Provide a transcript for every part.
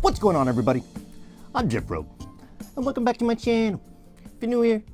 What's going on, everybody? I'm Jeff Robe, and welcome back to my channel. If you're new here,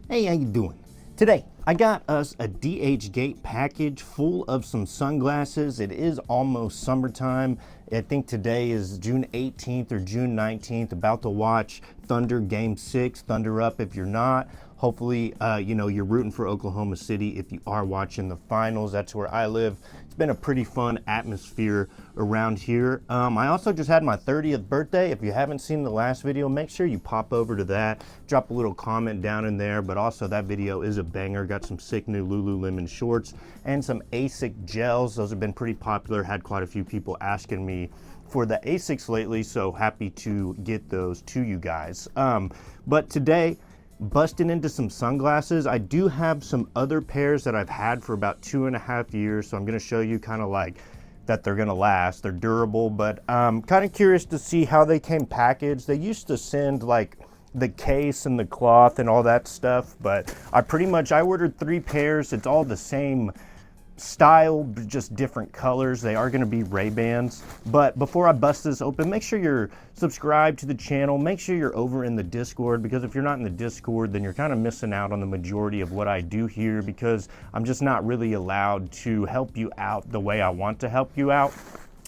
hey, how you doing? Today, I got us a Dhgate package full of some sunglasses. It is almost summertime. I think today is June 18th or June 19th, about to watch Thunder Game 6, Thunder up if you're not. Hopefully, you're rooting for Oklahoma City if you are watching the finals. That's where I live. It's been a pretty fun atmosphere around here. I also just had my 30th birthday. If you haven't seen the last video, make sure you pop over to that. Drop a little comment down in there, but also that video is a banger. Got some sick new Lululemon shorts and some ASIC gels. Those have been pretty popular. Had quite a few people asking me for the ASICs lately, so happy to get those to you guys. But today, busting into some sunglasses. I do have some other pairs that I've had for about 2.5 years, so I'm going to show you kind of like that they're going to last. They're durable, but I'm kind of curious to see how they came packaged. They used to send like the case and the cloth and all that stuff, but I ordered 3 pairs. It's all the same style, but just different colors. They are going to be Ray-Bans. But before I bust this open, make sure you're subscribed to the channel. Make sure you're over in the Discord, because if you're not in the Discord, then you're kind of missing out on the majority of what I do here, because I'm just not really allowed to help you out the way I want to help you out.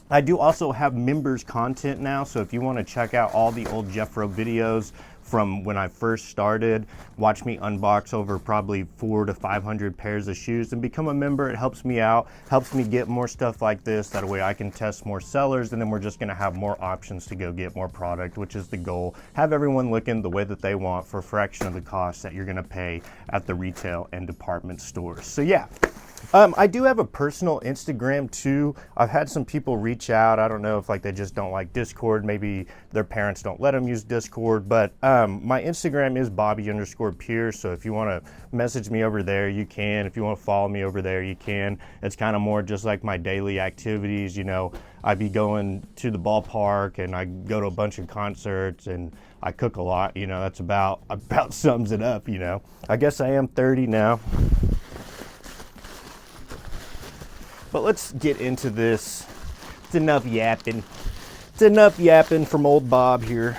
I do also have members content now, so if you want to check out all the old Jeff Robe videos from when I first started, watch me unbox over probably 400 to 500 pairs of shoes, and become a member. It helps me out, helps me get more stuff like this. That way I can test more sellers, and then we're just gonna have more options to go get more product, which is the goal. Have everyone looking the way that they want for a fraction of the cost that you're gonna pay at the retail and department stores. So yeah. I do have a personal Instagram too. I've had some people reach out. I don't know if like they just don't like Discord. Maybe their parents don't let them use Discord, but my Instagram is Bobby_Pierce. So if you want to message me over there, you can. If you want to follow me over there, you can. It's kind of more just like my daily activities. You know, I be going to the ballpark, and I go to a bunch of concerts, and I cook a lot. You know, that's about sums it up. You know, I guess I am 30 now. But let's get into this. It's enough yapping. It's enough yapping from old Bob here.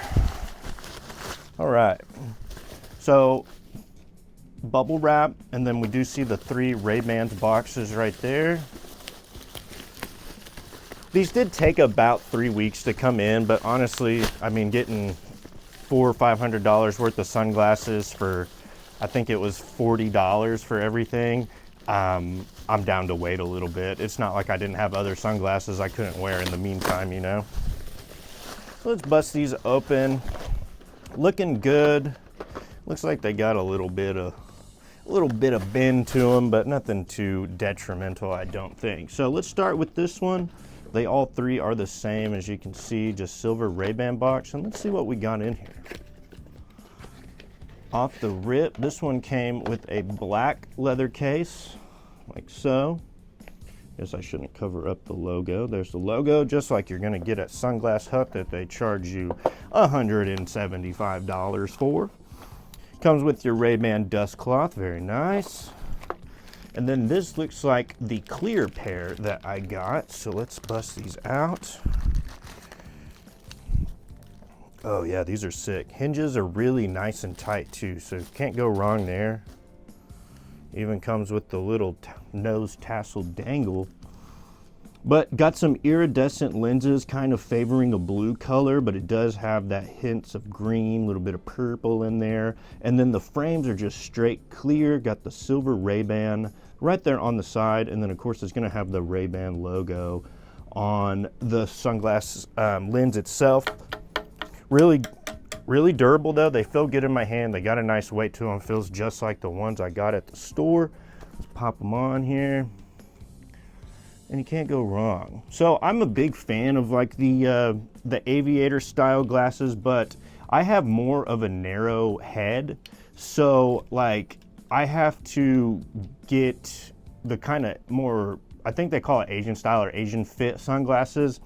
All right. So bubble wrap, and then we do see the 3 Ray-Bans boxes right there. These did take about 3 weeks to come in, but honestly, I mean, getting $400 or $500 worth of sunglasses for, I think it was $40 for everything. I'm down to wait a little bit. It's not like I didn't have other sunglasses I couldn't wear in the meantime, you know. So let's bust these open. Looking good. Looks like they got a little bit of bend to them, but nothing too detrimental, I don't think. So let's start with this one. They all 3 are the same, as you can see, just silver Ray-Ban box, and let's see what we got in here. Off the rip, this one came with a black leather case, like so. Guess I shouldn't cover up the logo. There's the logo, just like you're gonna get at Sunglass Hut that they charge you $175 for. Comes with your Ray-Ban dust cloth, very nice. And then this looks like the clear pair that I got, so let's bust these out. Oh yeah, these are sick. Hinges are really nice and tight too, so can't go wrong there. Even comes with the little nose tassel dangle. But got some iridescent lenses, kind of favoring a blue color, but it does have that hints of green, a little bit of purple in there. And then the frames are just straight clear. Got the silver Ray-Ban right there on the side, and then of course it's gonna have the Ray-Ban logo on the sunglass lens itself. Really durable though. They feel good in my hand. They got a nice weight to them. Feels just like the ones I got at the store. Let's pop them on here, and you can't go wrong. So I'm a big fan of like the aviator style glasses, but I have more of a narrow head, so like I have to get the kind of more, I think they call it Asian style or Asian fit sunglasses,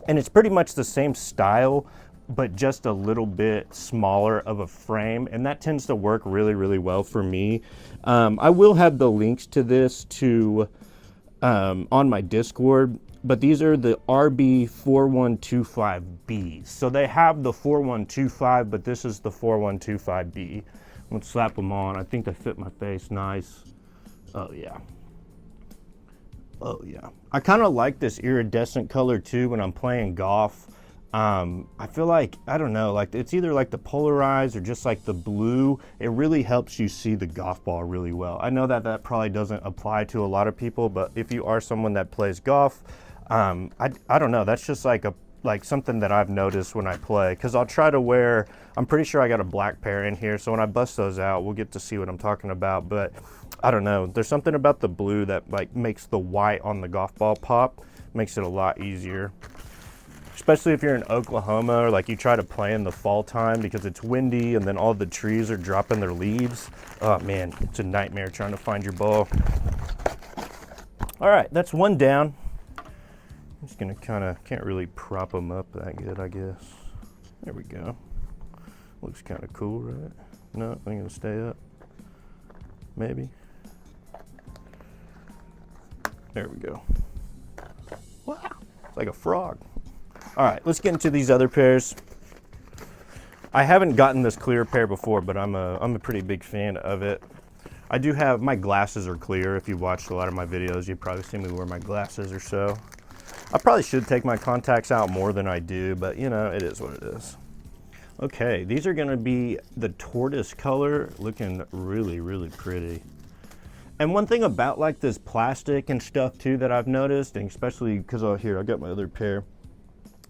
and it's pretty much the same style, but just a little bit smaller of a frame, and that tends to work really well for me. I will have the links to this on my Discord, but these are the RB4125Bs. So they have the 4125, but this is the 4125B. I'm gonna slap them on. I think they fit my face nice. Oh yeah. Oh yeah. I kind of like this iridescent color too when I'm playing golf. I feel like, I don't know, like it's either like the polarized or just like the blue. It really helps you see the golf ball really well. I know that that probably doesn't apply to a lot of people, but if you are someone that plays golf, I don't know, that's just like something that I've noticed when I play, because I'll try to wear, I'm pretty sure I got a black pair in here, so when I bust those out, we'll get to see what I'm talking about. But I don't know, there's something about the blue that like makes the white on the golf ball pop, makes it a lot easier. Especially if you're in Oklahoma, or like you try to play in the fall time because it's windy and then all the trees are dropping their leaves. Oh man, it's a nightmare trying to find your ball. All right, that's one down. I'm just gonna can't really prop them up that good, I guess. There we go. Looks kind of cool, right? No, I'm gonna stay up. Maybe. There we go. Wow, it's like a frog. All right, let's get into these other pairs. I haven't gotten this clear pair before, but I'm a pretty big fan of it. I do have, my glasses are clear. If you watched a lot of my videos, you've probably seen me wear my glasses or so. I probably should take my contacts out more than I do, but you know, it is what it is. Okay, these are gonna be the Tortoise color, looking really, really pretty. And one thing about like this plastic and stuff too that I've noticed, and especially because here, I got my other pair,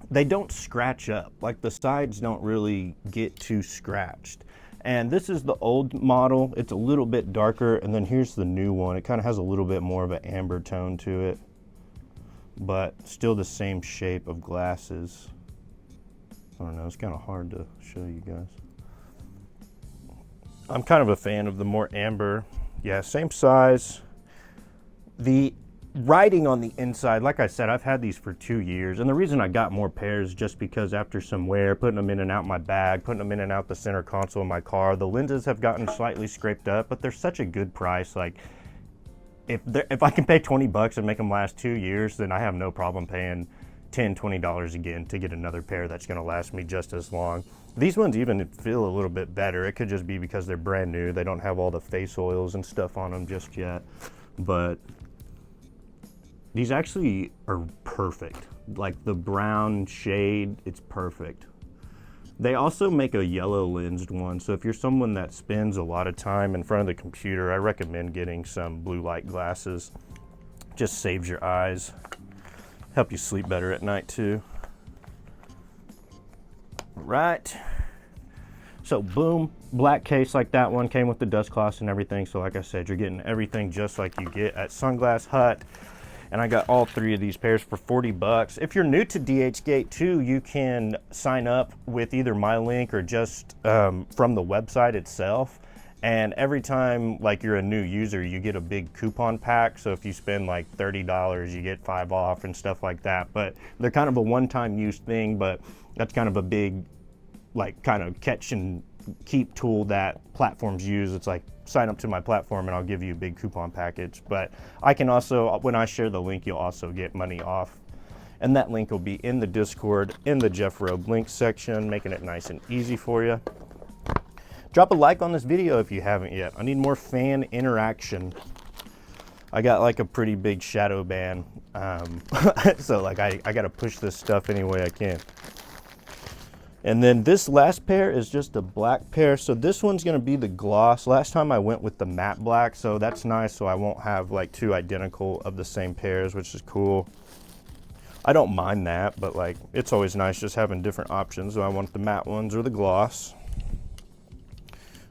they don't scratch up. Like the sides don't really get too scratched. And this is the old model. It's a little bit darker, and then here's the new one. It kind of has a little bit more of an amber tone to it, but still the same shape of glasses. I don't know, it's kind of hard to show you guys. I'm kind of a fan of the more amber. Yeah, same size. The writing on the inside, like I said, I've had these for 2 years, and the reason I got more pairs just because after some wear, putting them in and out my bag, putting them in and out the center console of my car, the lenses have gotten slightly scraped up, but they're such a good price. Like if I can pay 20 bucks and make them last 2 years, then I have no problem paying $10-20 again to get another pair that's going to last me just as long. These ones even feel a little bit better. It could just be because they're brand new. They don't have all the face oils and stuff on them just yet, but these actually are perfect. Like the brown shade, it's perfect. They also make a yellow lensed one, so if you're someone that spends a lot of time in front of the computer, I recommend getting some blue light glasses. Just saves your eyes. Help you sleep better at night too. Right. So boom, black case like that one, came with the dust cloths and everything. So like I said, you're getting everything just like you get at Sunglass Hut. And I got all 3 of these pairs for 40 bucks. If you're new to Dhgate too, you can sign up with either my link or just from the website itself. And every time like you're a new user, you get a big coupon pack. So if you spend like $30, you get 5 off and stuff like that. But they're kind of a one-time use thing, but that's kind of a big like kind of catch and keep tool that platforms use. It's like, sign up to my platform and I'll give you a big coupon package. But I can also, when I share the link, you'll also get money off. And that link will be in the Discord, in the Jeff Robe link section, making it nice and easy for you. Drop a like on this video if you haven't yet. I need more fan interaction. I got like a pretty big shadow ban. So like I gotta push this stuff any way I can. And then this last pair is just a black pair. So this one's gonna be the gloss. Last time I went with the matte black, so that's nice. So I won't have like 2 identical of the same pairs, which is cool. I don't mind that, but like it's always nice just having different options. So I want the matte ones or the gloss.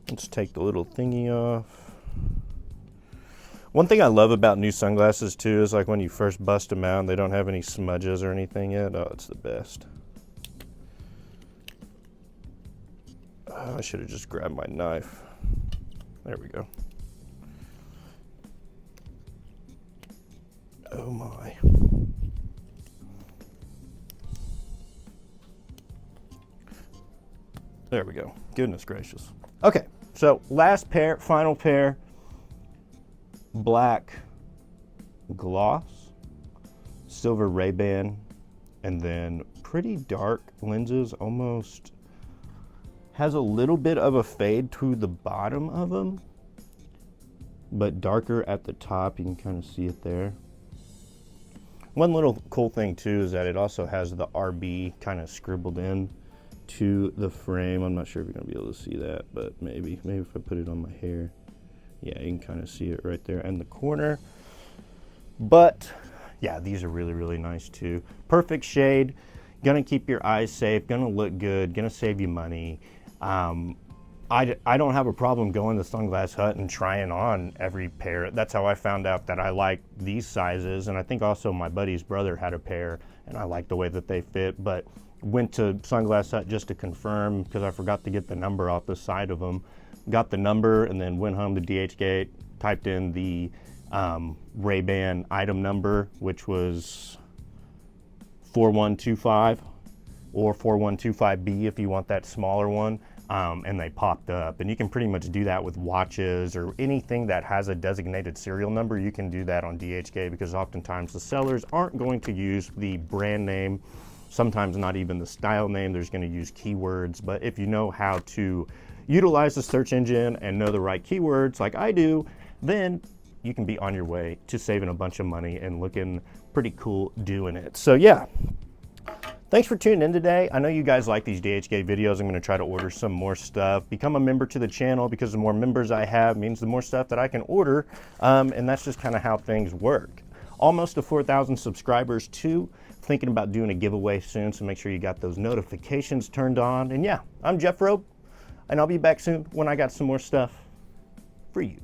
Let's take the little thingy off. One thing I love about new sunglasses too is like when you first bust them out and they don't have any smudges or anything yet. Oh, it's the best. I should have just grabbed my knife. There we go. Oh my. There we go. Goodness gracious. Okay, so last pair, final pair, black gloss. silver Ray-Ban, and then pretty dark lenses, almost has a little bit of a fade to the bottom of them, but darker at the top. You can kind of see it there. One little cool thing too is that it also has the RB kind of scribbled in to the frame. I'm not sure if you're gonna be able to see that, but maybe if I put it on my hair, yeah, you can kind of see it right there in the corner. But yeah, these are really, really nice too. Perfect shade, gonna keep your eyes safe, gonna look good, gonna save you money. I don't have a problem going to Sunglass Hut and trying on every pair. That's how I found out that I like these sizes, and I think also my buddy's brother had a pair and I liked the way that they fit, but went to Sunglass Hut just to confirm because I forgot to get the number off the side of them. Got the number and then went home to Dhgate, typed in the Ray-Ban item number, which was 4125 or 4125B if you want that smaller one. And they popped up, and you can pretty much do that with watches or anything that has a designated serial number. You can do that on Dhgate because oftentimes the sellers aren't going to use the brand name, sometimes not even the style name. There's going to use keywords, but if you know how to utilize the search engine and know the right keywords like I do, then you can be on your way to saving a bunch of money and looking pretty cool doing it. So yeah. Thanks for tuning in today. I know you guys like these Dhgate videos. I'm going to try to order some more stuff. Become a member to the channel because the more members I have means the more stuff that I can order. And that's just kind of how things work. Almost to 4,000 subscribers too. Thinking about doing a giveaway soon, so make sure you got those notifications turned on. And yeah, I'm Jeff Robe, and I'll be back soon when I got some more stuff for you.